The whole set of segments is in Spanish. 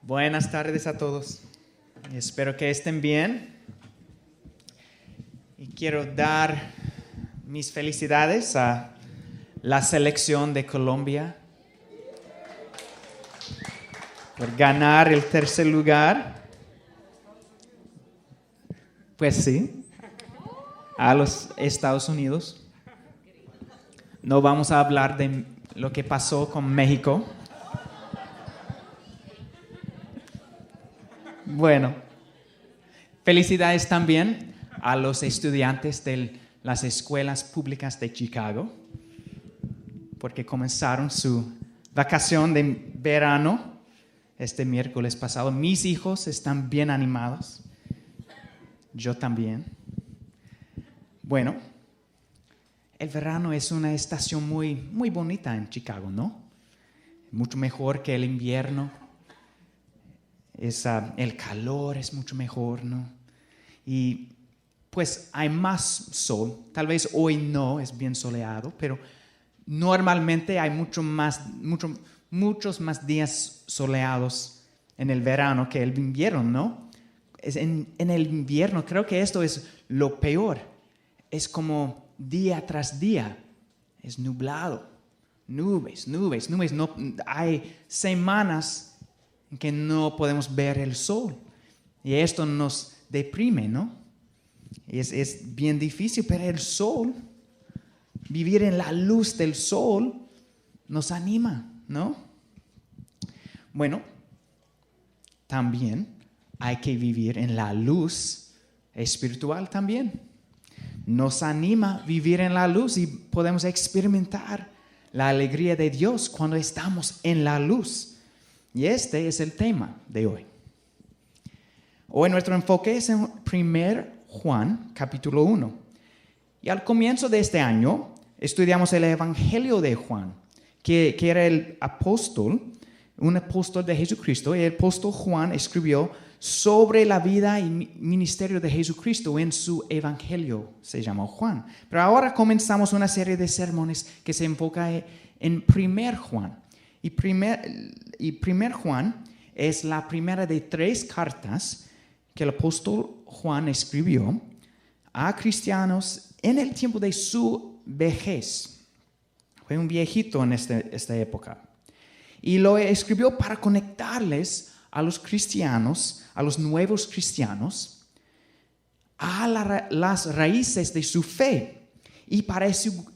Buenas tardes a todos. Espero que estén bien. Y quiero dar mis felicidades a la selección de Colombia por ganar el tercer lugar. Pues sí, a los Estados Unidos. No vamos a hablar de lo que pasó con México. Bueno, felicidades también a los estudiantes de las escuelas públicas de Chicago, porque comenzaron su vacación de verano este miércoles pasado. Mis hijos están bien animados, yo también. Bueno, el verano es una estación muy bonita en Chicago, ¿no? Mucho mejor que el invierno. El calor es mucho mejor, ¿no? Y pues hay más sol. Tal vez hoy no es bien soleado, pero normalmente hay muchos más días soleados en el verano que el invierno, ¿no? En el invierno creo que esto es lo peor. Es como día tras día. Es nublado. Nubes. No, hay semanas en que no podemos ver el sol. Y esto nos deprime, ¿no? Es bien difícil, pero el sol, vivir en la luz del sol, nos anima, ¿no? Bueno, también hay que vivir en la luz espiritual también. Nos anima vivir en la luz y podemos experimentar la alegría de Dios cuando estamos en la luz. Y este es el tema de hoy. Hoy nuestro enfoque es en 1 Juan, capítulo 1. Y al comienzo de este año estudiamos el Evangelio de Juan, que era el apóstol, un apóstol de Jesucristo. Y el apóstol Juan escribió sobre la vida y ministerio de Jesucristo en su Evangelio, se llamó Juan. Pero ahora comenzamos una serie de sermones que se enfoca en 1 Juan. Y 1 Juan es la primera de 3 cartas que el apóstol Juan escribió a cristianos en el tiempo de su vejez. Fue un viejito en esta época. Y lo escribió para conectarles a los cristianos, a los nuevos cristianos, a las raíces de su fe y para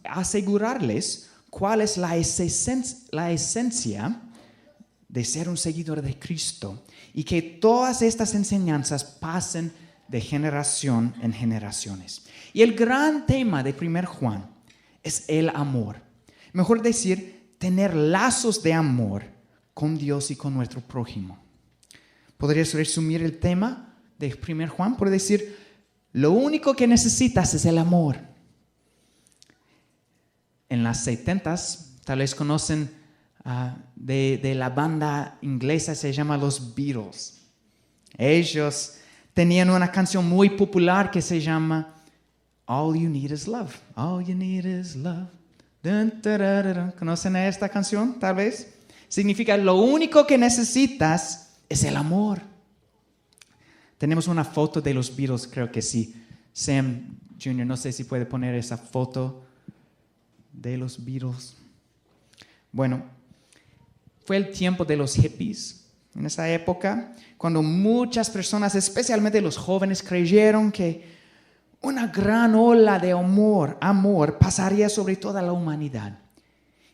asegurarles cuál es la esencia de ser un seguidor de Cristo y que todas estas enseñanzas pasen de generación en generaciones. Y el gran tema de 1 Juan es el amor. Mejor decir, tener lazos de amor con Dios y con nuestro prójimo. ¿Podrías resumir el tema de 1 Juan? Por decir, lo único que necesitas es el amor. En las 70s, tal vez conocen de la banda inglesa, se llama los Beatles. Ellos tenían una canción muy popular que se llama All You Need Is Love. All You Need Is Love. Dun, da, da, da, da. ¿Conocen esta canción, tal vez? Significa lo único que necesitas es el amor. Tenemos una foto de los Beatles, creo que sí. Sam Jr., no sé si puede poner esa foto de los Beatles. Bueno, fue el tiempo de los hippies. En esa época, cuando muchas personas, especialmente los jóvenes, creyeron que una gran ola de amor pasaría sobre toda la humanidad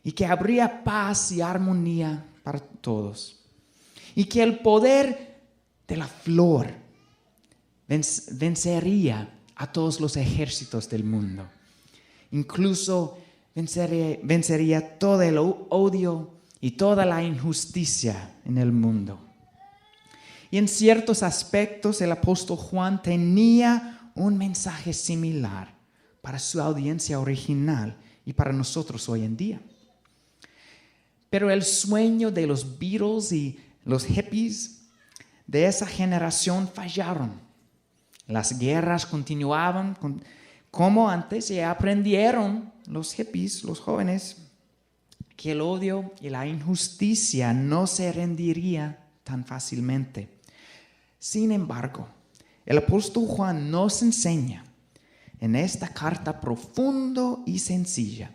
y que habría paz y armonía para todos. Y que el poder de la flor vencería a todos los ejércitos del mundo. Incluso vencería todo el odio y toda la injusticia en el mundo. Y en ciertos aspectos el apóstol Juan tenía un mensaje similar para su audiencia original y para nosotros hoy en día. Pero el sueño de los Beatles y los hippies de esa generación fallaron. Las guerras continuaban como antes y aprendieron los hippies, los jóvenes, que el odio y la injusticia no se rendiría tan fácilmente. Sin embargo, el apóstol Juan nos enseña en esta carta profundo y sencilla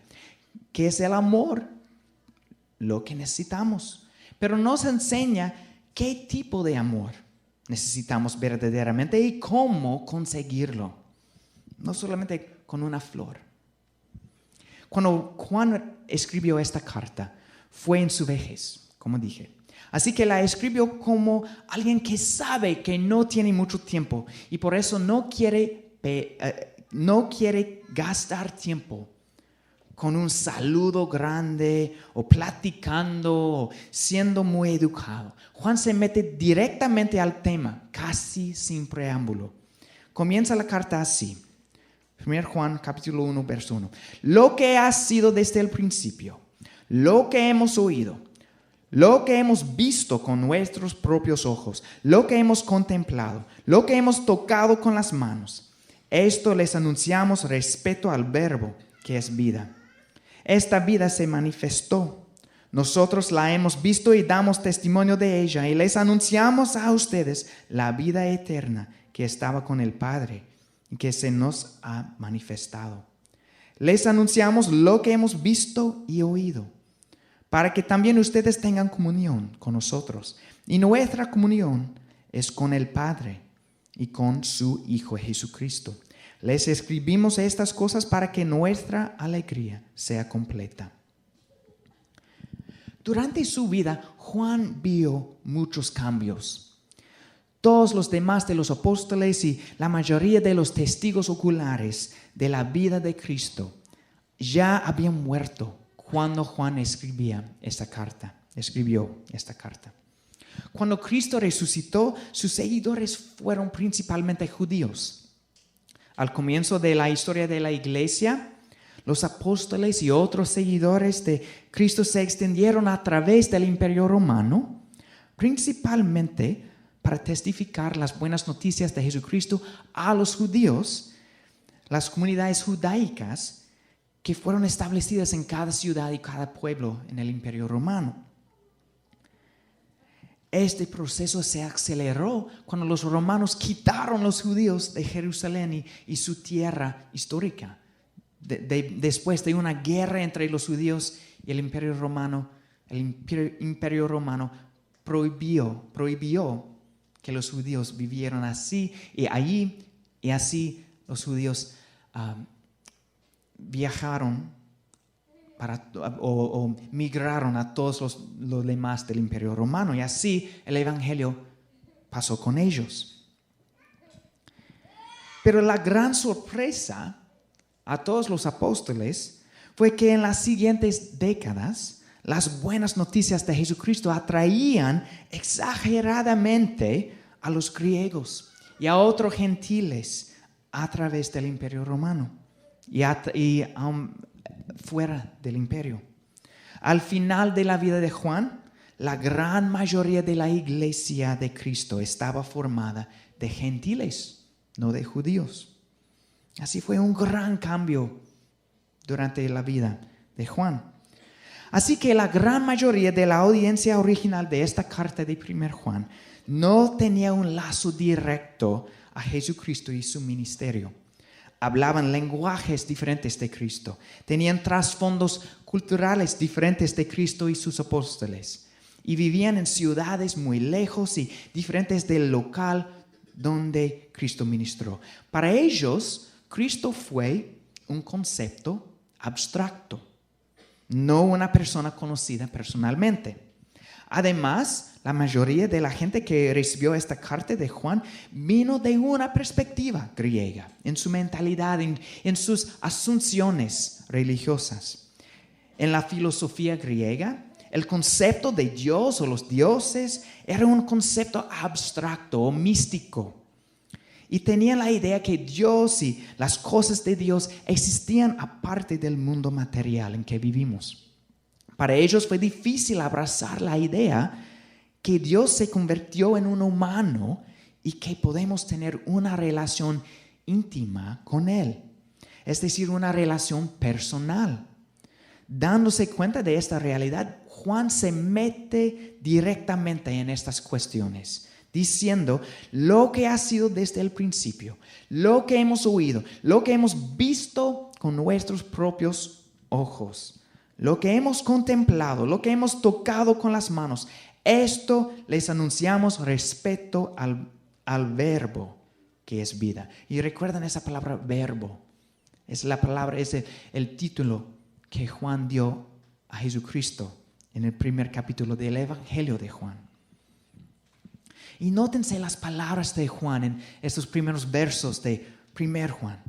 que es el amor lo que necesitamos, pero nos enseña qué tipo de amor necesitamos verdaderamente y cómo conseguirlo, no solamente con una flor. Cuando Juan escribió esta carta, fue en su vejez, como dije. Así que la escribió como alguien que sabe que no tiene mucho tiempo y por eso no quiere gastar tiempo con un saludo grande o platicando o siendo muy educado. Juan se mete directamente al tema, casi sin preámbulo. Comienza la carta así. 1 Juan capítulo 1, verso 1. Lo que ha sido desde el principio, lo que hemos oído, lo que hemos visto con nuestros propios ojos, lo que hemos contemplado, lo que hemos tocado con las manos. Esto les anunciamos respecto al Verbo, que es vida. Esta vida se manifestó. Nosotros la hemos visto y damos testimonio de ella y les anunciamos a ustedes la vida eterna que estaba con el Padre y que se nos ha manifestado. Les anunciamos lo que hemos visto y oído, para que también ustedes tengan comunión con nosotros. Y nuestra comunión es con el Padre y con su Hijo Jesucristo. Les escribimos estas cosas para que nuestra alegría sea completa. Durante su vida, Juan vio muchos cambios. Todos los demás de los apóstoles y la mayoría de los testigos oculares de la vida de Cristo ya habían muerto cuando Juan escribió esta carta. Cuando Cristo resucitó, sus seguidores fueron principalmente judíos. Al comienzo de la historia de la iglesia, los apóstoles y otros seguidores de Cristo se extendieron a través del Imperio Romano, principalmente para testificar las buenas noticias de Jesucristo a los judíos, las comunidades judaicas que fueron establecidas en cada ciudad y cada pueblo en el Imperio Romano. Este proceso se aceleró cuando los romanos quitaron a los judíos de Jerusalén y su tierra histórica. Después de una guerra entre los judíos y el Imperio Romano, Imperio Romano prohibió que los judíos vivieran así y así los judíos viajaron o migraron a todos los demás del Imperio Romano y así el Evangelio pasó con ellos. Pero la gran sorpresa a todos los apóstoles fue que en las siguientes décadas las buenas noticias de Jesucristo atraían exageradamente a los griegos y a otros gentiles a través del Imperio Romano y fuera del imperio. Al final de la vida de Juan, la gran mayoría de la iglesia de Cristo estaba formada de gentiles, no de judíos. Así fue un gran cambio durante la vida de Juan. Así que la gran mayoría de la audiencia original de esta carta de 1 Juan no tenía un lazo directo a Jesucristo y su ministerio. Hablaban lenguajes diferentes de Cristo. Tenían trasfondos culturales diferentes de Cristo y sus apóstoles. Y vivían en ciudades muy lejos y diferentes del local donde Cristo ministró. Para ellos, Cristo fue un concepto abstracto, no una persona conocida personalmente. Además, la mayoría de la gente que recibió esta carta de Juan vino de una perspectiva griega, en su mentalidad, en sus asunciones religiosas. En la filosofía griega, el concepto de Dios o los dioses era un concepto abstracto o místico. Y tenían la idea que Dios y las cosas de Dios existían aparte del mundo material en que vivimos. Para ellos fue difícil abrazar la idea que Dios se convirtió en un humano y que podemos tener una relación íntima con Él. Es decir, una relación personal. Dándose cuenta de esta realidad, Juan se mete directamente en estas cuestiones, diciendo lo que ha sido desde el principio, lo que hemos oído, lo que hemos visto con nuestros propios ojos, lo que hemos contemplado, lo que hemos tocado con las manos. Esto les anunciamos respecto al verbo que es vida. Y recuerden esa palabra verbo. Es la palabra, es el título que Juan dio a Jesucristo en el primer capítulo del Evangelio de Juan. Y nótense las palabras de Juan en estos primeros versos de 1 Juan.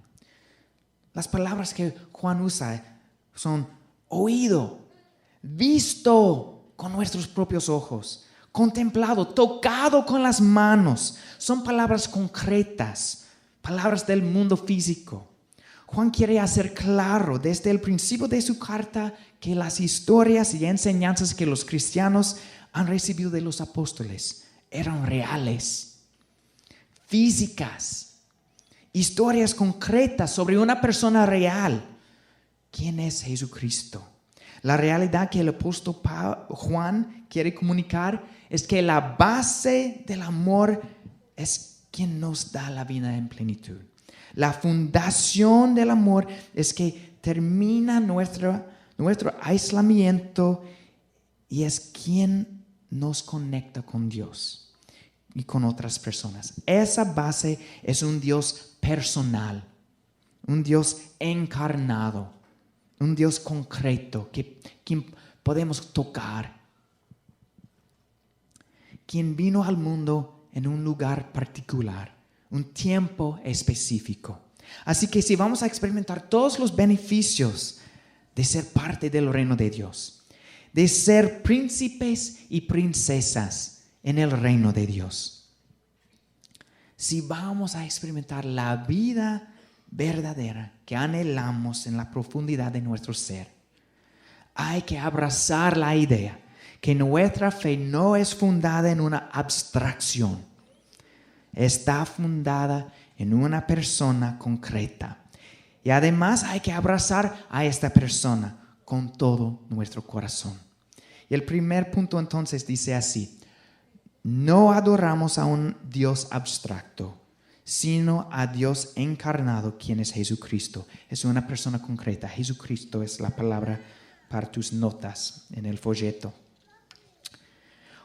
Las palabras que Juan usa son oído, visto con nuestros propios ojos, contemplado, tocado con las manos. Son palabras concretas, palabras del mundo físico. Juan quiere hacer claro desde el principio de su carta que las historias y enseñanzas que los cristianos han recibido de los apóstoles eran reales, físicas, historias concretas sobre una persona real. ¿Quién es Jesucristo? La realidad que el apóstol Juan quiere comunicar es que la base del amor es quien nos da la vida en plenitud. La fundación del amor es que termina nuestro aislamiento y es quien nos conecta con Dios y con otras personas. Esa base es un Dios personal, un Dios encarnado, un Dios concreto que podemos tocar, quien vino al mundo en un lugar particular, un tiempo específico. Así que si vamos a experimentar todos los beneficios de ser parte del reino de Dios, de ser príncipes y princesas en el reino de Dios, si vamos a experimentar la vida verdadera que anhelamos en la profundidad de nuestro ser, hay que abrazar la idea que nuestra fe no es fundada en una abstracción, está fundada en una persona concreta. Y además hay que abrazar a esta persona con todo nuestro corazón. Y el primer punto entonces dice así: no adoramos a un Dios abstracto, sino a Dios encarnado, quien es Jesucristo. Es una persona concreta. Jesucristo es la palabra para tus notas en el folleto.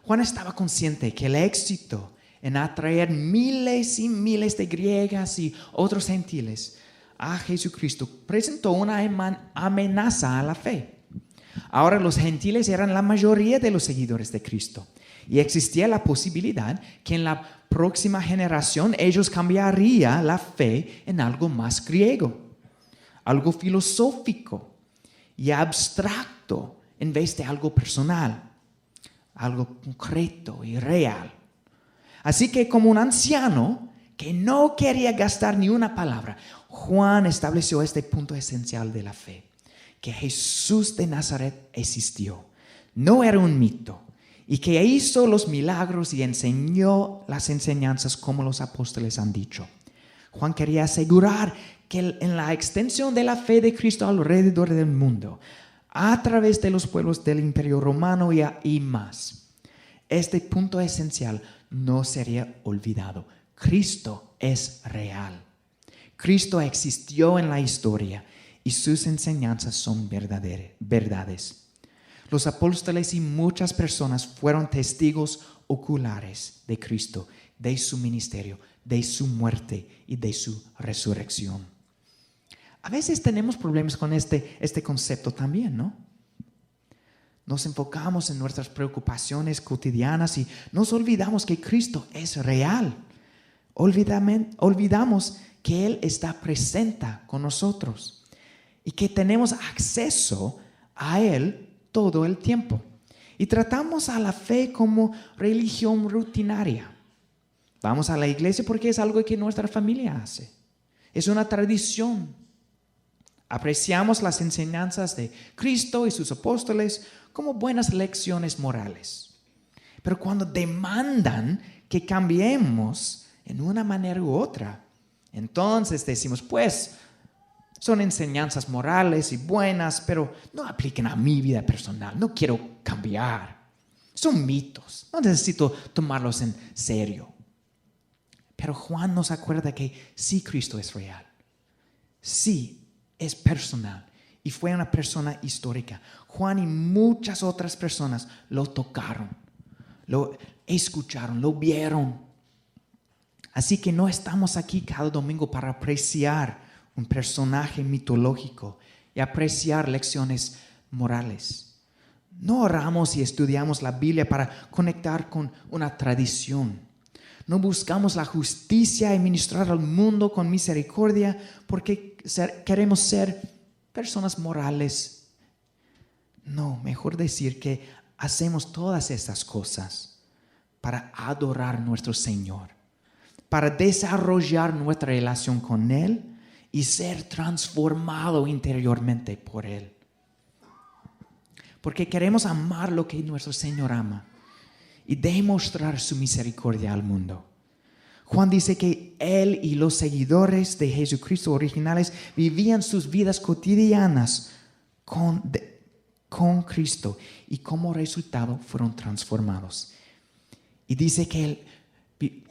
Juan estaba consciente que el éxito en atraer miles y miles de griegas y otros gentiles a Jesucristo presentó una amenaza a la fe. Ahora los gentiles eran la mayoría de los seguidores de Cristo y existía la posibilidad que en la próxima generación ellos cambiarían la fe en algo más griego, algo filosófico y abstracto en vez de algo personal, algo concreto y real. Así que como un anciano que no quería gastar ni una palabra, Juan estableció este punto esencial de la fe: que Jesús de Nazaret existió, no era un mito, y que hizo los milagros y enseñó las enseñanzas como los apóstoles han dicho. Juan quería asegurar que en la extensión de la fe de Cristo alrededor del mundo, a través de los pueblos del Imperio Romano y más, este punto esencial no sería olvidado. Cristo es real. Cristo existió en la historia y sus enseñanzas son verdades. Los apóstoles y muchas personas fueron testigos oculares de Cristo, de su ministerio, de su muerte y de su resurrección. A veces tenemos problemas con este concepto también, ¿no? Nos enfocamos en nuestras preocupaciones cotidianas y nos olvidamos que Cristo es real. Olvidamos que Él está presente con nosotros y que tenemos acceso a Él todo el tiempo. Y tratamos a la fe como religión rutinaria. Vamos a la iglesia porque es algo que nuestra familia hace. Es una tradición. Apreciamos las enseñanzas de Cristo y sus apóstoles como buenas lecciones morales. Pero cuando demandan que cambiemos en una manera u otra, entonces decimos, pues, Son enseñanzas morales y buenas, pero no aplican a mi vida personal. No quiero cambiar. Son mitos. No necesito tomarlos en serio. Pero Juan nos acuerda que sí, Cristo es real. Sí, es personal. Y fue una persona histórica. Juan y muchas otras personas lo tocaron, lo escucharon, lo vieron. Así que no estamos aquí cada domingo para apreciar un personaje mitológico y apreciar lecciones morales. No oramos y estudiamos la Biblia para conectar con una tradición. No buscamos la justicia y ministrar al mundo con misericordia porque queremos ser personas morales. No, mejor decir que hacemos todas estas cosas para adorar a nuestro Señor, para desarrollar nuestra relación con Él y ser transformado interiormente por Él. Porque queremos amar lo que nuestro Señor ama y demostrar su misericordia al mundo. Juan dice que él y los seguidores de Jesucristo originales vivían sus vidas cotidianas con Cristo y como resultado fueron transformados. Y dice que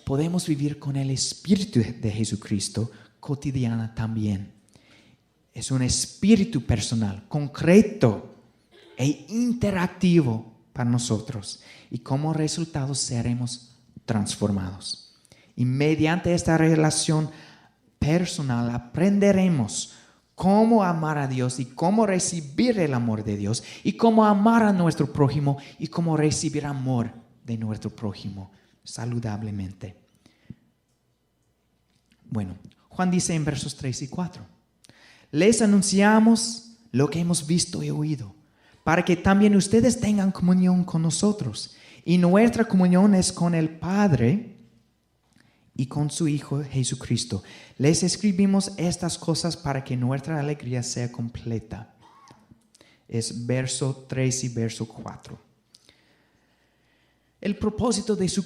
podemos vivir con el Espíritu de Jesucristo cotidiana también. Es un espíritu personal, concreto e interactivo para nosotros. Y como resultado seremos transformados. Y mediante esta relación personal aprenderemos cómo amar a Dios y cómo recibir el amor de Dios y cómo amar a nuestro prójimo y cómo recibir amor de nuestro prójimo saludablemente. Bueno, Juan dice en versos 3 y 4, les anunciamos lo que hemos visto y oído, para que también ustedes tengan comunión con nosotros. Y nuestra comunión es con el Padre y con su Hijo Jesucristo. Les escribimos estas cosas para que nuestra alegría sea completa. Es verso 3 y verso 4. El propósito de su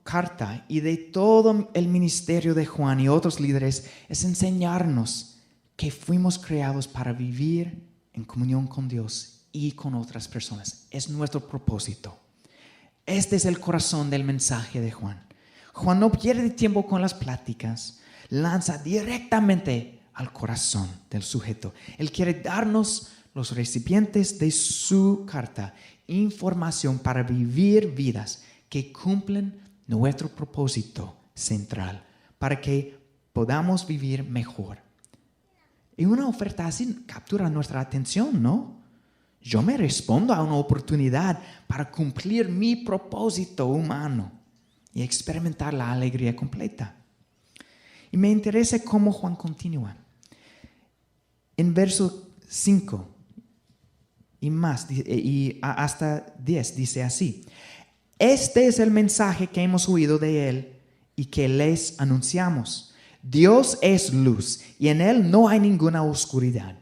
carta y de todo el ministerio de Juan y otros líderes es enseñarnos que fuimos creados para vivir en comunión con Dios y con otras personas. Es nuestro propósito. Este es el corazón del mensaje de Juan. Juan no pierde tiempo con las pláticas, lanza directamente al corazón del sujeto. Él quiere darnos, los recipientes de su carta, información para vivir vidas que cumplen nuestro propósito central, para que podamos vivir mejor. Y una oferta así captura nuestra atención, ¿no? Yo me respondo a una oportunidad para cumplir mi propósito humano y experimentar la alegría completa. Y me interesa cómo Juan continúa. En verso 5 y más, y hasta 10 dice así: este es el mensaje que hemos oído de él y que les anunciamos. Dios es luz y en él no hay ninguna oscuridad.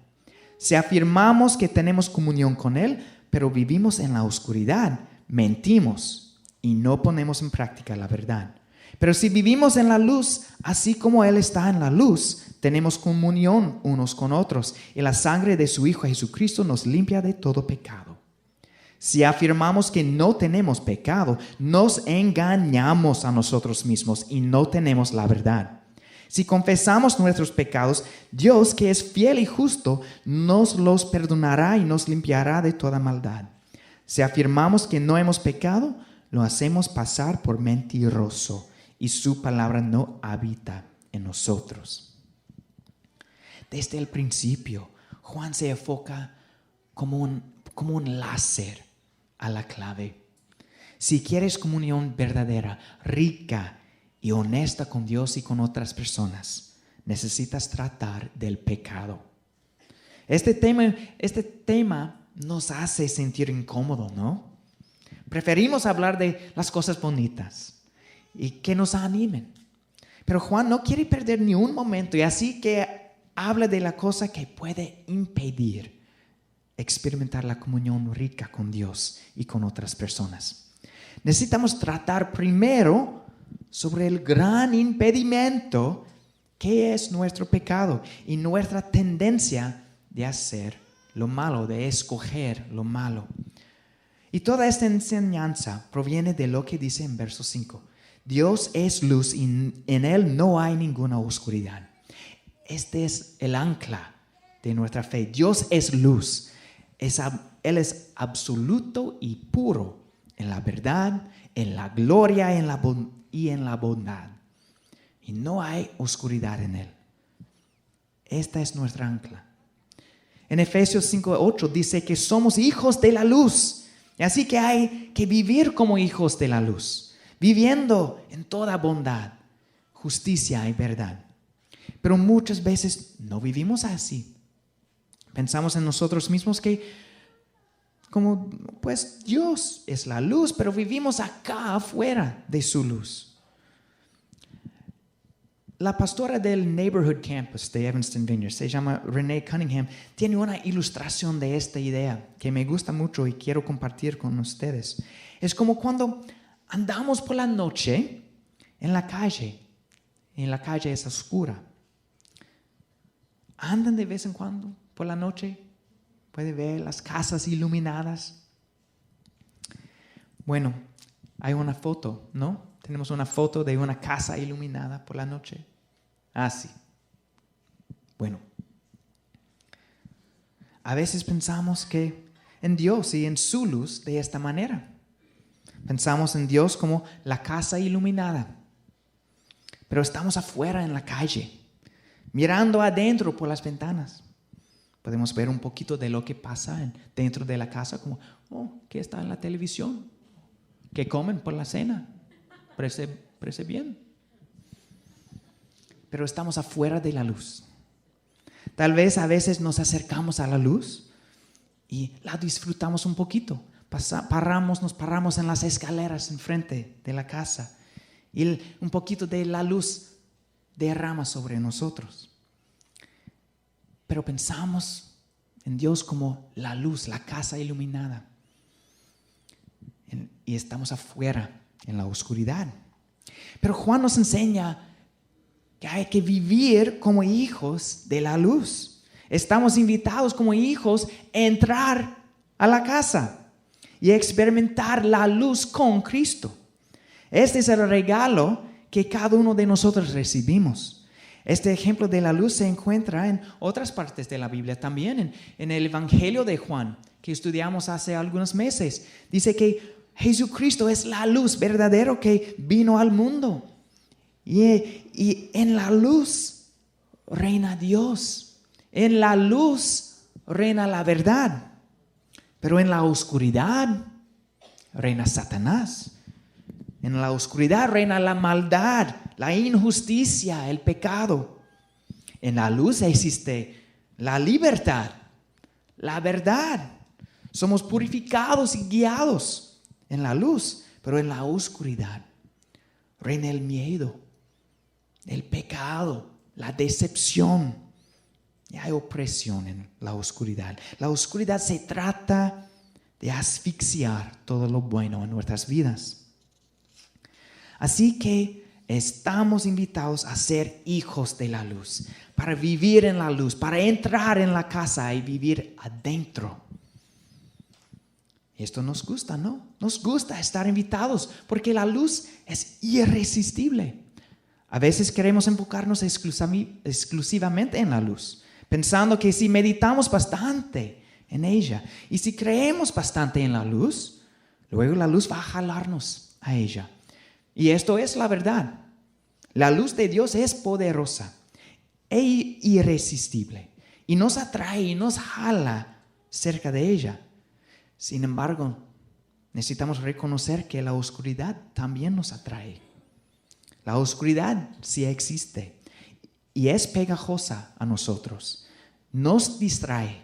Si afirmamos que tenemos comunión con él, pero vivimos en la oscuridad, mentimos y no ponemos en práctica la verdad. Pero si vivimos en la luz, así como Él está en la luz, tenemos comunión unos con otros, y la sangre de su Hijo Jesucristo nos limpia de todo pecado. Si afirmamos que no tenemos pecado, nos engañamos a nosotros mismos y no tenemos la verdad. Si confesamos nuestros pecados, Dios, que es fiel y justo, nos los perdonará y nos limpiará de toda maldad. Si afirmamos que no hemos pecado, lo hacemos pasar por mentiroso y su palabra no habita en nosotros. Desde el principio, Juan se enfoca como un láser a la clave. Si quieres comunión verdadera, rica y honesta con Dios y con otras personas, necesitas tratar del pecado. Este tema nos hace sentir incómodo, ¿no? Preferimos hablar de las cosas bonitas y que nos animen. Pero Juan no quiere perder ni un momento y así que habla de la cosa que puede impedir experimentar la comunión rica con Dios y con otras personas. Necesitamos tratar primero sobre el gran impedimento qué es nuestro pecado y nuestra tendencia de hacer lo malo, de escoger lo malo. Y toda esta enseñanza proviene de lo que dice en verso 5. Dios es luz y en Él no hay ninguna oscuridad. Este es el ancla de nuestra fe. Dios es luz. Él es absoluto y puro en la verdad, en la gloria y en la bondad. Y no hay oscuridad en Él. Esta es nuestra ancla. En Efesios 5:8 dice que somos hijos de la luz. Así que hay que vivir como hijos de la luz, viviendo en toda bondad, justicia y verdad. Pero muchas veces no vivimos así. Pensamos en nosotros mismos que como pues Dios es la luz, pero vivimos acá afuera de su luz. La pastora del Neighborhood Campus de Evanston Vineyard, se llama Renee Cunningham, tiene una ilustración de esta idea que me gusta mucho y quiero compartir con ustedes. Es como cuando andamos por la noche en la calle es oscura. Andan de vez en cuando por la noche, puede ver las casas iluminadas. Bueno, hay una foto, ¿no? Tenemos una foto de una casa iluminada por la noche. Así. Bueno, a veces pensamos que en Dios y en su luz de esta manera. Pensamos en Dios como la casa iluminada. Pero estamos afuera en la calle, mirando adentro por las ventanas. Podemos ver un poquito de lo que pasa dentro de la casa, como, ¿qué está en la televisión? ¿Qué comen por la cena? Parece bien. Pero estamos afuera de la luz. Tal vez a veces nos acercamos a la luz y la disfrutamos un poquito. Nos paramos en las escaleras enfrente de la casa y un poquito de la luz derrama sobre nosotros. Pero pensamos en Dios como la luz, la casa iluminada. Y estamos afuera en la oscuridad. Pero Juan nos enseña que hay que vivir como hijos de la luz. Estamos invitados como hijos a entrar a la casa y experimentar la luz con Cristo. Este es el regalo que cada uno de nosotros recibimos. Este ejemplo de la luz se encuentra en otras partes de la Biblia también, en el Evangelio de Juan, que estudiamos hace algunos meses. Dice que Jesucristo es la luz verdadera que vino al mundo. Y en la luz reina Dios. En la luz reina la verdad. Pero en la oscuridad reina Satanás. En la oscuridad reina la maldad, la injusticia, el pecado. En la luz existe la libertad, la verdad. Somos purificados y guiados en la luz, pero en la oscuridad reina el miedo, el pecado, la decepción. Y hay opresión en la oscuridad. La oscuridad se trata de asfixiar todo lo bueno en nuestras vidas. Así que estamos invitados a ser hijos de la luz, para vivir en la luz, para entrar en la casa y vivir adentro. Esto nos gusta, ¿no? Nos gusta estar invitados porque la luz es irresistible. A veces queremos enfocarnos exclusivamente en la luz, pensando que si meditamos bastante en ella y si creemos bastante en la luz, luego la luz va a jalarnos a ella. Y esto es la verdad. La luz de Dios es poderosa e irresistible y nos atrae y nos jala cerca de ella. Sin embargo, necesitamos reconocer que la oscuridad también nos atrae. La oscuridad sí existe y es pegajosa a nosotros. Nos distrae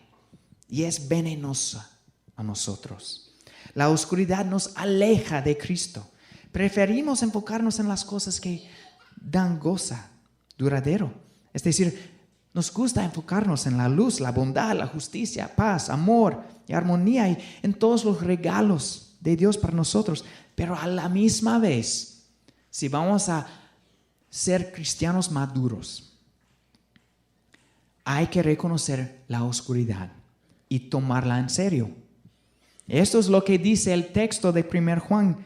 y es venenosa a nosotros. La oscuridad nos aleja de Cristo. Preferimos enfocarnos en las cosas que dan gozo duradero. Es decir, nos gusta enfocarnos en la luz, la bondad, la justicia, paz, amor y armonía y en todos los regalos de Dios para nosotros. Pero a la misma vez, si vamos a ser cristianos maduros, hay que reconocer la oscuridad y tomarla en serio. Esto es lo que dice el texto de 1 Juan.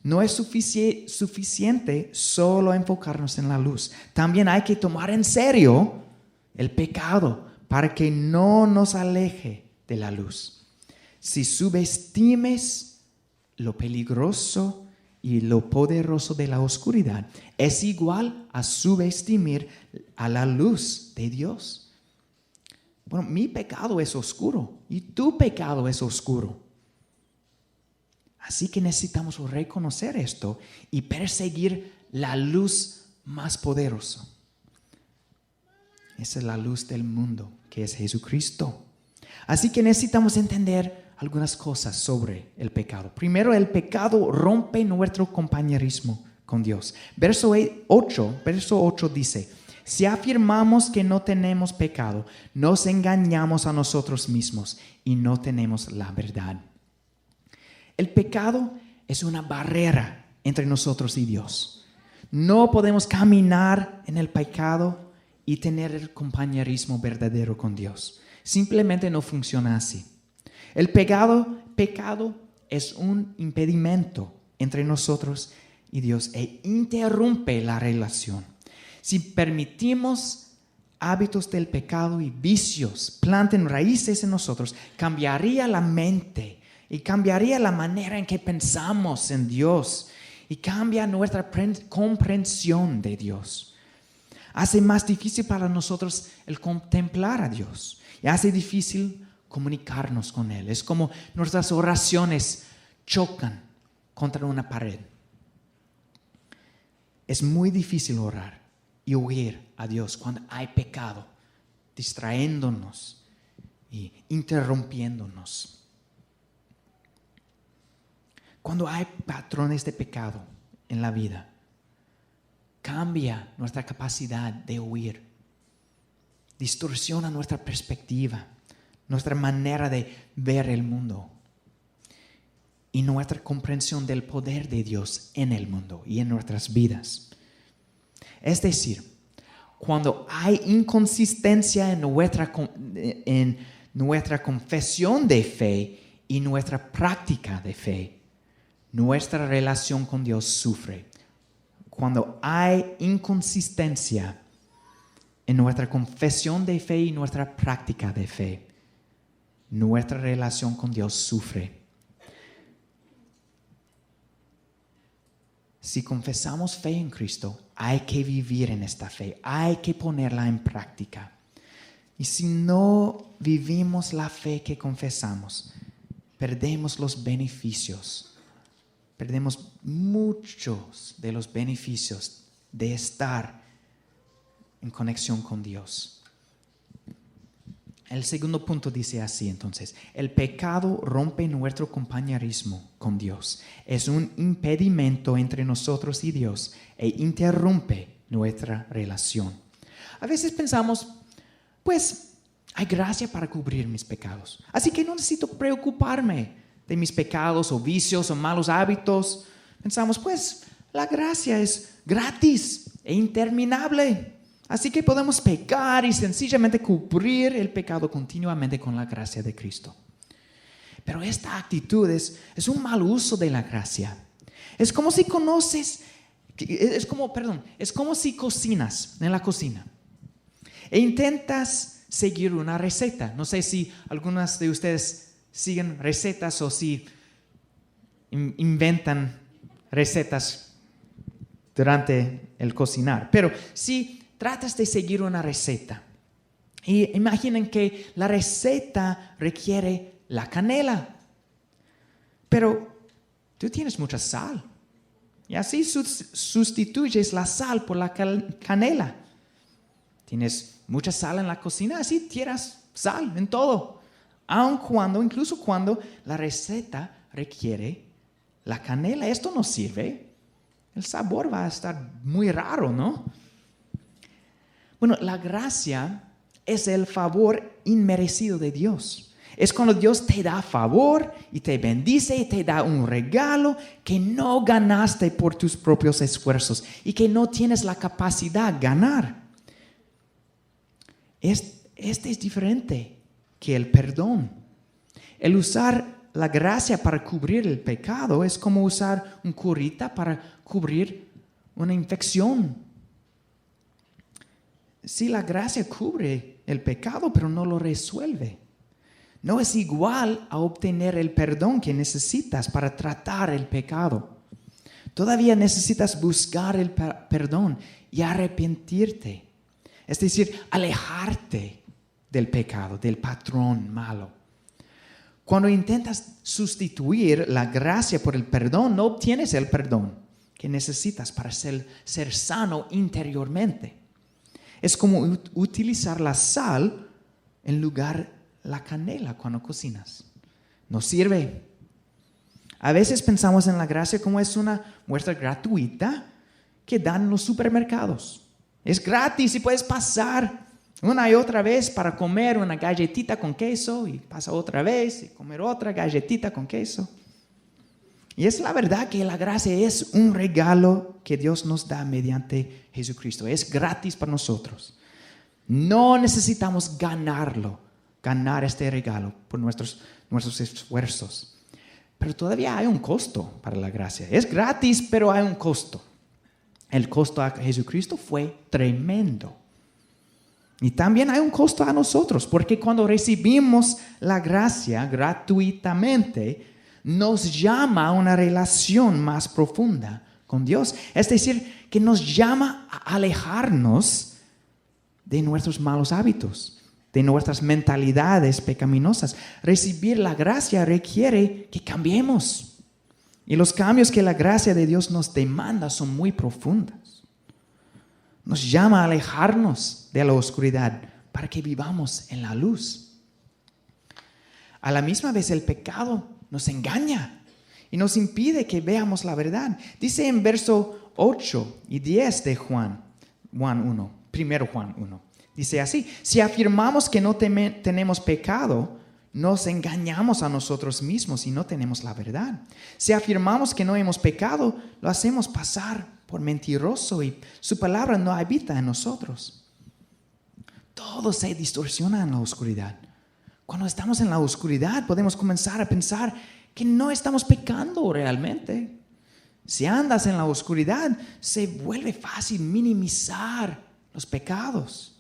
No es suficiente solo enfocarnos en la luz. También hay que tomar en serio el pecado para que no nos aleje de la luz. Si subestimes lo peligroso y lo poderoso de la oscuridad, es igual a subestimar a la luz de Dios. Bueno, mi pecado es oscuro y tu pecado es oscuro. Así que necesitamos reconocer esto y perseguir la luz más poderosa. Esa es la luz del mundo, que es Jesucristo. Así que necesitamos entender algunas cosas sobre el pecado. Primero, el pecado rompe nuestro compañerismo con Dios. Verso 8 dice: si afirmamos que no tenemos pecado, nos engañamos a nosotros mismos y no tenemos la verdad. El pecado es una barrera entre nosotros y Dios. No podemos caminar en el pecado y tener el compañerismo verdadero con Dios. Simplemente no funciona así. El pecado es un impedimento entre nosotros y Dios e interrumpe la relación. Si permitimos hábitos del pecado y vicios planten raíces en nosotros, cambiaría la mente y cambiaría la manera en que pensamos en Dios y cambia nuestra comprensión de Dios. Hace más difícil para nosotros el contemplar a Dios y hace difícil comunicarnos con Él. Es como nuestras oraciones chocan contra una pared. Es muy difícil orar y oír a Dios cuando hay pecado, distrayéndonos y interrumpiéndonos. Cuando hay patrones de pecado en la vida, cambia nuestra capacidad de oír, distorsiona nuestra perspectiva, nuestra manera de ver el mundo y nuestra comprensión del poder de Dios en el mundo y en nuestras vidas. Es decir, cuando hay inconsistencia en nuestra confesión de fe y nuestra práctica de fe, nuestra relación con Dios sufre. Cuando hay inconsistencia en nuestra confesión de fe y nuestra práctica de fe, nuestra relación con Dios sufre. Si confesamos fe en Cristo, hay que vivir en esta fe, hay que ponerla en práctica. Y si no vivimos la fe que confesamos, perdemos los beneficios. Perdemos muchos de los beneficios de estar en conexión con Dios. El segundo punto dice así entonces: el pecado rompe nuestro compañerismo con Dios. Es un impedimento entre nosotros y Dios e interrumpe nuestra relación. A veces pensamos, pues hay gracia para cubrir mis pecados, así que no necesito preocuparme de mis pecados o vicios o malos hábitos. Pensamos, pues la gracia es gratis e interminable. Así que podemos pecar y sencillamente cubrir el pecado continuamente con la gracia de Cristo. Pero esta actitud es un mal uso de la gracia. Es como si cocinas en la cocina e intentas seguir una receta. No sé si algunas de ustedes siguen recetas o si inventan recetas durante el cocinar. Pero si tratas de seguir una receta y imaginen que la receta requiere la canela, pero tú tienes mucha sal y así sustituyes la sal por la canela. Tienes mucha sal en la cocina, así tiras sal en todo. Incluso cuando la receta requiere la canela, esto no sirve. El sabor va a estar muy raro, ¿no? Bueno, la gracia es el favor inmerecido de Dios. Es cuando Dios te da favor y te bendice y te da un regalo que no ganaste por tus propios esfuerzos y que no tienes la capacidad de ganar. Este es diferente que el perdón. El usar la gracia para cubrir el pecado es como usar un curita para cubrir una infección. Sí, la gracia cubre el pecado, pero no lo resuelve. No es igual a obtener el perdón que necesitas para tratar el pecado. Todavía necesitas buscar el perdón y arrepentirte. Es decir, alejarte del pecado, del patrón malo. Cuando intentas sustituir la gracia por el perdón, no obtienes el perdón que necesitas para ser sano interiormente. Es como utilizar la sal en lugar de la canela cuando cocinas. No sirve. A veces pensamos en la gracia como es una muestra gratuita que dan en los supermercados. Es gratis y puedes pasar una y otra vez para comer una galletita con queso y pasa otra vez y comer otra galletita con queso. Y es la verdad que la gracia es un regalo que Dios nos da mediante Jesucristo. Es gratis para nosotros. No necesitamos ganar este regalo por nuestros esfuerzos. Pero todavía hay un costo para la gracia. Es gratis, pero hay un costo. El costo a Jesucristo fue tremendo. Y también hay un costo a nosotros, porque cuando recibimos la gracia gratuitamente, nos llama a una relación más profunda con Dios. Es decir, que nos llama a alejarnos de nuestros malos hábitos, de nuestras mentalidades pecaminosas. Recibir la gracia requiere que cambiemos. Y los cambios que la gracia de Dios nos demanda son muy profundos. Nos llama a alejarnos de la oscuridad para que vivamos en la luz. A la misma vez el pecado nos engaña y nos impide que veamos la verdad. Dice en verso 8 y 10 de Juan 1, primero Juan 1. Dice así: si afirmamos que no tenemos pecado, nos engañamos a nosotros mismos y no tenemos la verdad. Si afirmamos que no hemos pecado, lo hacemos pasar por mentiroso y su palabra no habita en nosotros. Todo se distorsiona en la oscuridad. Cuando estamos en la oscuridad podemos comenzar a pensar que no estamos pecando realmente. Si andas en la oscuridad, se vuelve fácil minimizar los pecados.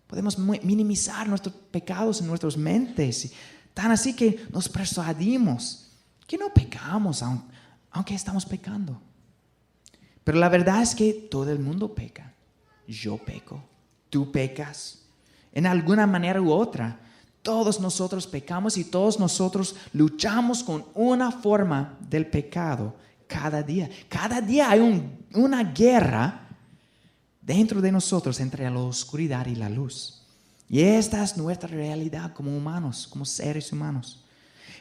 Podemos minimizar nuestros pecados en nuestras mentes. Tan así que nos persuadimos que no pecamos, aunque estamos pecando. Pero la verdad es que todo el mundo peca. Yo peco, tú pecas. En alguna manera u otra, todos nosotros pecamos y todos nosotros luchamos con una forma del pecado cada día. Cada día hay una guerra dentro de nosotros entre la oscuridad y la luz. Y esta es nuestra realidad como humanos, como seres humanos.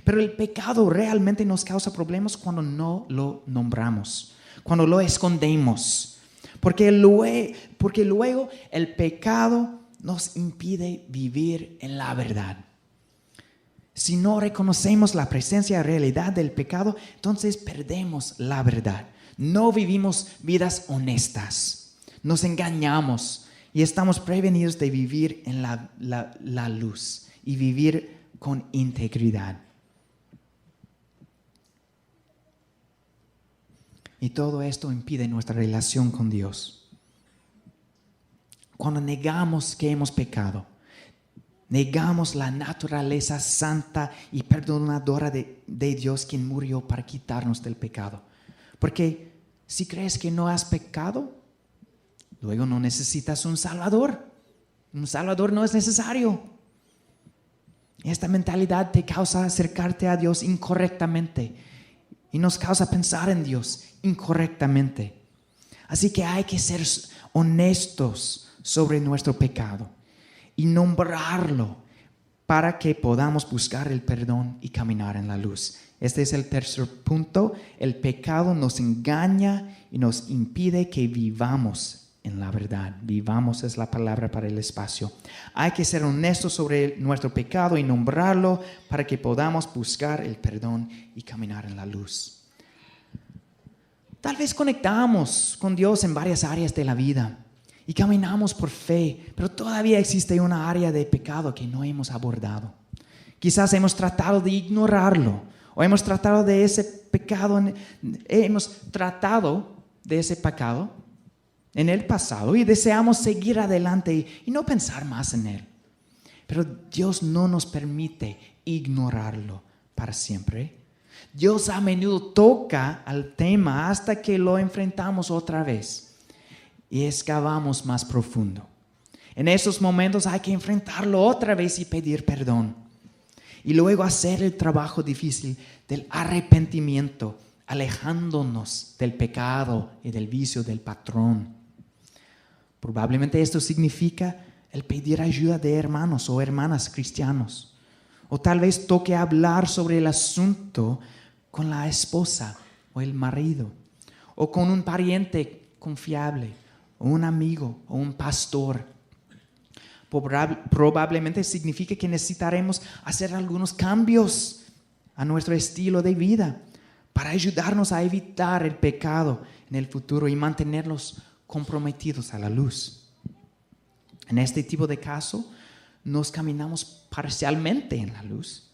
Pero el pecado realmente nos causa problemas cuando no lo nombramos, cuando lo escondemos. Porque luego el pecado nos impide vivir en la verdad. Si no reconocemos la presencia y realidad del pecado, entonces perdemos la verdad. No vivimos vidas honestas. Nos engañamos y estamos prevenidos de vivir en la luz y vivir con integridad. Y todo esto impide nuestra relación con Dios. Cuando negamos que hemos pecado, negamos la naturaleza santa y perdonadora de Dios, quien murió para quitarnos del pecado. Porque si crees que no has pecado, luego no necesitas un Salvador. Un Salvador no es necesario. Esta mentalidad te causa acercarte a Dios incorrectamente y nos causa pensar en Dios incorrectamente. Así que hay que ser honestos sobre nuestro pecado y nombrarlo para que podamos buscar el perdón y caminar en la luz. Este es el tercer punto. El pecado nos engaña y nos impide que vivamos en la verdad. Vivamos es la palabra para el espacio. Hay que ser honestos sobre nuestro pecado y nombrarlo para que podamos buscar el perdón y caminar en la luz. Tal vez conectamos con Dios en varias áreas de la vida y caminamos por fe, pero todavía existe una área de pecado que no hemos abordado. Quizás hemos tratado de ignorarlo, o hemos tratado de ese pecado en el pasado y deseamos seguir adelante y no pensar más en él. Pero Dios no nos permite ignorarlo para siempre. Dios a menudo toca al tema hasta que lo enfrentamos otra vez y excavamos más profundo. En esos momentos hay que enfrentarlo otra vez y pedir perdón. Y luego hacer el trabajo difícil del arrepentimiento, alejándonos del pecado y del vicio del patrón. Probablemente esto significa el pedir ayuda de hermanos o hermanas cristianos. O tal vez toque hablar sobre el asunto con la esposa o el marido. O con un pariente confiable, o un amigo o un pastor. Probablemente significa que necesitaremos hacer algunos cambios a nuestro estilo de vida para ayudarnos a evitar el pecado en el futuro y mantenerlos comprometidos a la luz. En este tipo de caso, nos caminamos parcialmente en la luz,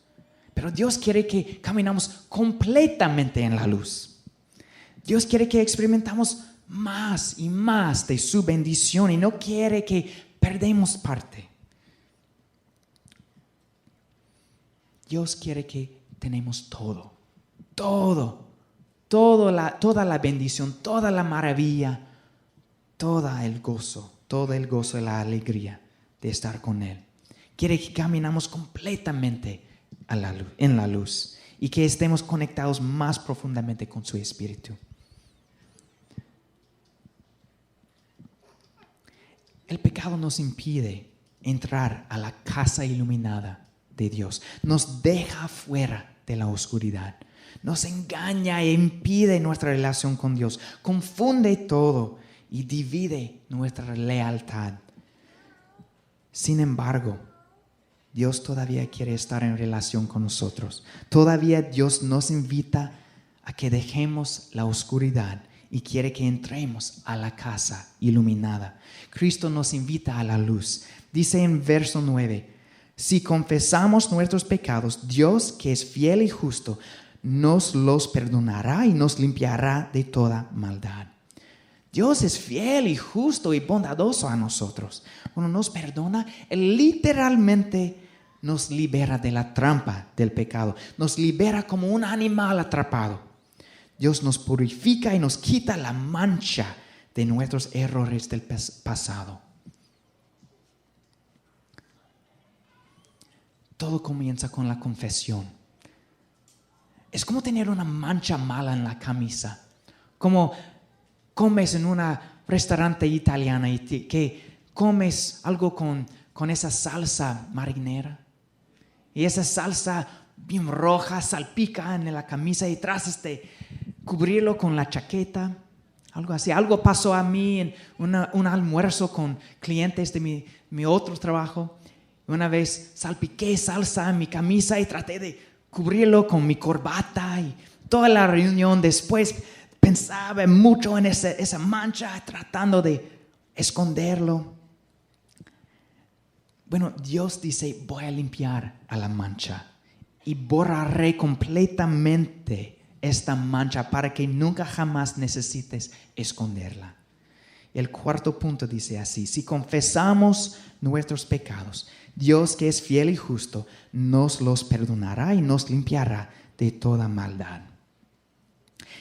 pero Dios quiere que caminamos completamente en la luz. Dios quiere que experimentamos más y más de su bendición y no quiere que perdemos parte. Dios quiere que tenemos toda la bendición, toda la maravilla, todo el gozo y la alegría de estar con Él. Quiere que caminamos completamente en la luz y que estemos conectados más profundamente con su Espíritu. El pecado nos impide entrar a la casa iluminada de Dios. Nos deja fuera de la oscuridad. Nos engaña e impide nuestra relación con Dios. Confunde todo y divide nuestra lealtad. Sin embargo, Dios todavía quiere estar en relación con nosotros. Todavía Dios nos invita a que dejemos la oscuridad y quiere que entremos a la casa iluminada. Cristo nos invita a la luz. Dice en verso 9, si confesamos nuestros pecados, Dios, que es fiel y justo, nos los perdonará y nos limpiará de toda maldad. Dios es fiel y justo y bondadoso a nosotros. Cuando nos perdona, Él literalmente nos libera de la trampa del pecado. Nos libera como un animal atrapado. Dios nos purifica y nos quita la mancha de nuestros errores del pasado. Todo comienza con la confesión. Es como tener una mancha mala en la camisa. Como comes en un restaurante italiano y que comes algo con esa salsa marinera. Y esa salsa bien roja salpica en la camisa y tratas de cubrirlo con la chaqueta. Algo así. Algo pasó a mí en un almuerzo con clientes de mi otro trabajo. Una vez salpiqué salsa en mi camisa y traté de cubrirlo con mi corbata. Y toda la reunión después pensaba mucho en esa mancha, tratando de esconderlo. Bueno, Dios dice, voy a limpiar a la mancha y borraré completamente esta mancha para que nunca jamás necesites esconderla. El cuarto punto dice así: si confesamos nuestros pecados, Dios, que es fiel y justo, nos los perdonará y nos limpiará de toda maldad.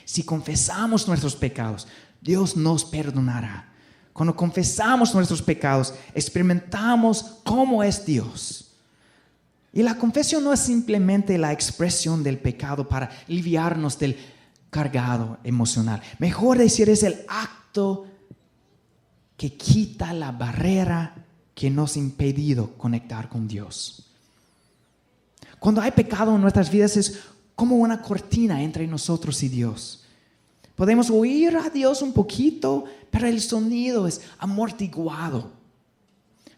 Si confesamos nuestros pecados, Dios nos perdonará. Cuando confesamos nuestros pecados, experimentamos cómo es Dios. Y la confesión no es simplemente la expresión del pecado para aliviarnos del cargado emocional. Mejor decir, es el acto que quita la barrera que nos ha impedido conectar con Dios. Cuando hay pecado en nuestras vidas es como una cortina entre nosotros y Dios. Podemos oír a Dios un poquito, pero el sonido es amortiguado.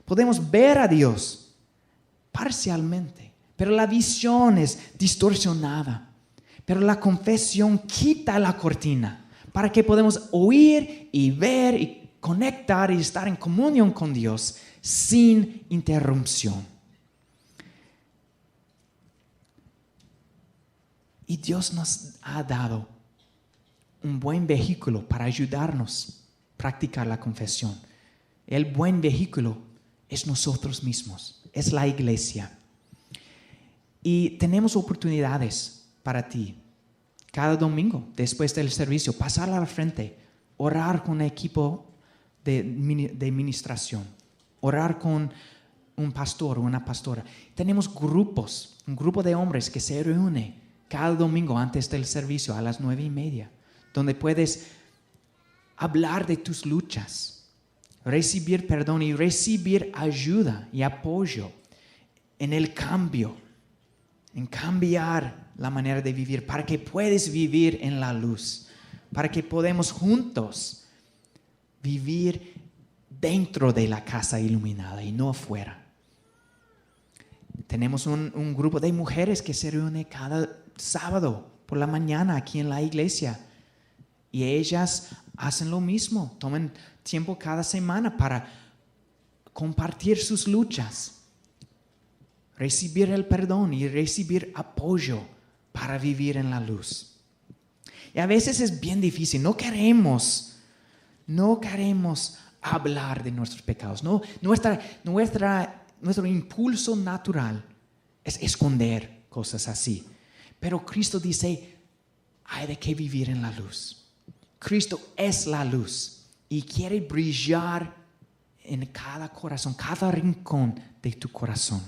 Podemos ver a Dios parcialmente, pero la visión es distorsionada. Pero la confesión quita la cortina para que podamos oír y ver y conectar y estar en comunión con Dios sin interrupción. Y Dios nos ha dado un buen vehículo para ayudarnos a practicar la confesión. El buen vehículo es nosotros mismos, es la iglesia. Y tenemos oportunidades para ti. Cada domingo, después del servicio, pasar al frente, orar con un equipo de administración, orar con un pastor o una pastora. Tenemos grupos, un grupo de hombres que se reúne cada domingo antes del servicio a las 9:30, donde puedes hablar de tus luchas, recibir perdón y recibir ayuda y apoyo en el cambio, en cambiar la manera de vivir, para que puedas vivir en la luz, para que podamos juntos vivir dentro de la casa iluminada y no afuera. Tenemos un grupo de mujeres que se reúne cada sábado por la mañana aquí en la iglesia, y ellas hacen lo mismo, toman tiempo cada semana para compartir sus luchas, recibir el perdón y recibir apoyo para vivir en la luz. Y a veces es bien difícil, no queremos hablar de nuestros pecados. No, nuestro impulso natural es esconder cosas así. Pero Cristo dice, hay de qué vivir en la luz. Cristo es la luz y quiere brillar en cada corazón, cada rincón de tu corazón.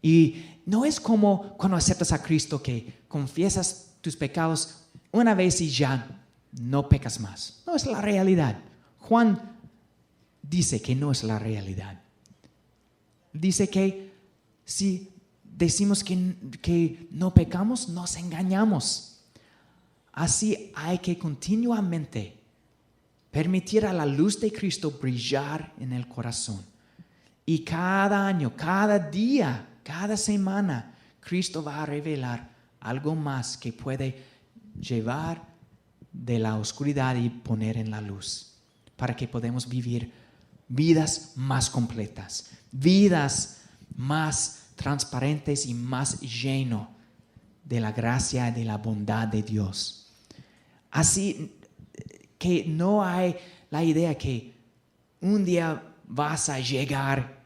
Y no es como cuando aceptas a Cristo, que confiesas tus pecados una vez y ya no pecas más. No es la realidad. Juan dice que no es la realidad. Dice que si decimos que no pecamos, nos engañamos. Así hay que continuamente permitir a la luz de Cristo brillar en el corazón. Y cada año, cada día, cada semana, Cristo va a revelar algo más que puede llevar de la oscuridad y poner en la luz, para que podamos vivir vidas más completas, vidas más transparentes y más llenas de la gracia y de la bondad de Dios. Así que no hay la idea que un día vas a llegar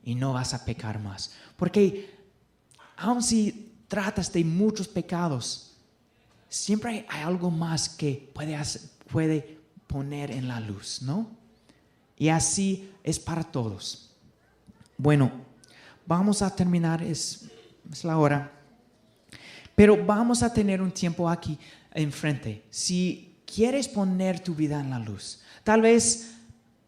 y no vas a pecar más. Porque aun si tratas de muchos pecados, siempre hay algo más que puede poner en la luz, ¿no? Y así es para todos. Bueno, vamos a terminar, es la hora. Pero vamos a tener un tiempo aquí enfrente. Si quieres poner tu vida en la luz, tal vez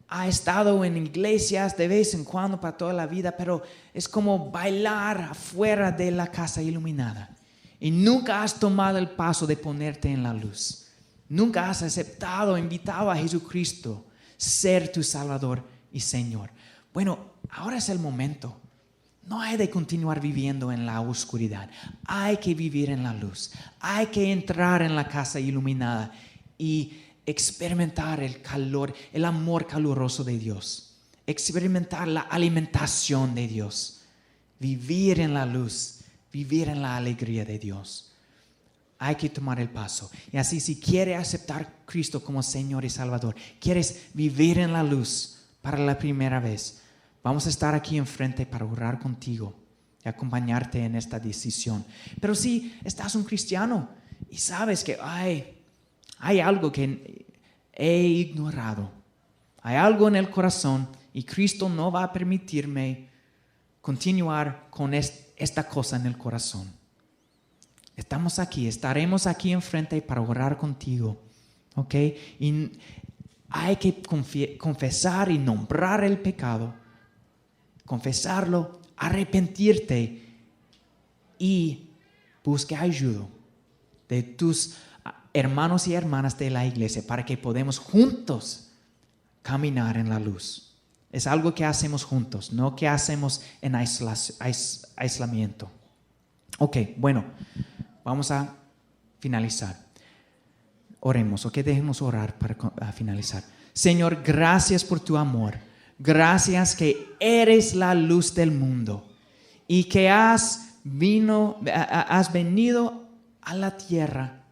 ha estado en iglesias de vez en cuando para toda la vida, pero es como bailar afuera de la casa iluminada. Y nunca has tomado el paso de ponerte en la luz. Nunca has aceptado, invitado a Jesucristo ser tu Salvador y Señor. Bueno, ahora es el momento. No hay de continuar viviendo en la oscuridad. Hay que vivir en la luz. Hay que entrar en la casa iluminada y experimentar el calor, el amor caluroso de Dios. Experimentar la alimentación de Dios. Vivir en la luz. Vivir en la alegría de Dios. Hay que tomar el paso. Y así, si quieres aceptar a Cristo como Señor y Salvador, quieres vivir en la luz para la primera vez, vamos a estar aquí enfrente para orar contigo y acompañarte en esta decisión. Pero si estás un cristiano y sabes que hay algo que he ignorado, hay algo en el corazón y Cristo no va a permitirme continuar con esta cosa en el corazón. Estaremos aquí enfrente para orar contigo, ¿ok? Y hay que confesar y nombrar el pecado, confesarlo, arrepentirte y buscar ayuda de tus hermanos y hermanas de la iglesia para que podamos juntos caminar en la luz. Es algo que hacemos juntos, no que hacemos en aislamiento. Ok, bueno, vamos a finalizar. Oremos, o que dejemos orar para finalizar. Señor, gracias por tu amor. Gracias que eres la luz del mundo y que has venido a la tierra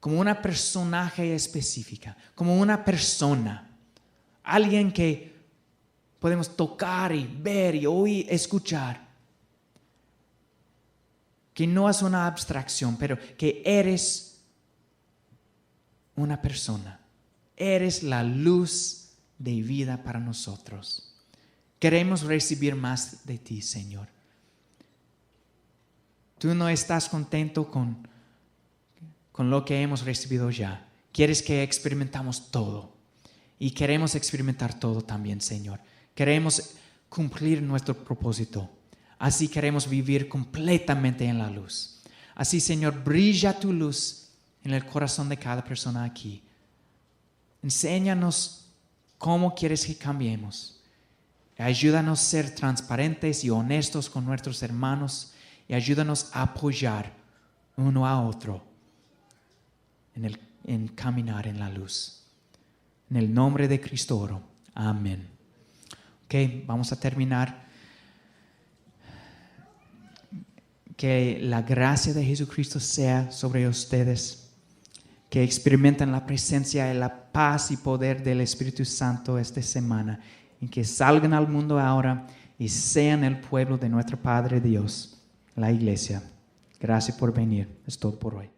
como una personaje específica, como una persona, alguien que podemos tocar y ver y oír, escuchar. Que no es una abstracción, pero que eres una persona. Eres la luz de vida para nosotros. Queremos recibir más de ti, Señor. Tú no estás contento con lo que hemos recibido ya. Quieres que experimentamos todo. Y queremos experimentar todo también, Señor. Queremos cumplir nuestro propósito. Así queremos vivir completamente en la luz. Así, Señor, brilla tu luz en el corazón de cada persona aquí. Enséñanos cómo quieres que cambiemos. Ayúdanos a ser transparentes y honestos con nuestros hermanos y ayúdanos a apoyar uno a otro en caminar en la luz. En el nombre de Cristo oro. Amén. Ok, vamos a terminar. Que la gracia de Jesucristo sea sobre ustedes. Que experimenten la presencia y la paz y poder del Espíritu Santo esta semana. Y que salgan al mundo ahora y sean el pueblo de nuestro Padre Dios, la iglesia. Gracias por venir. Es todo por hoy.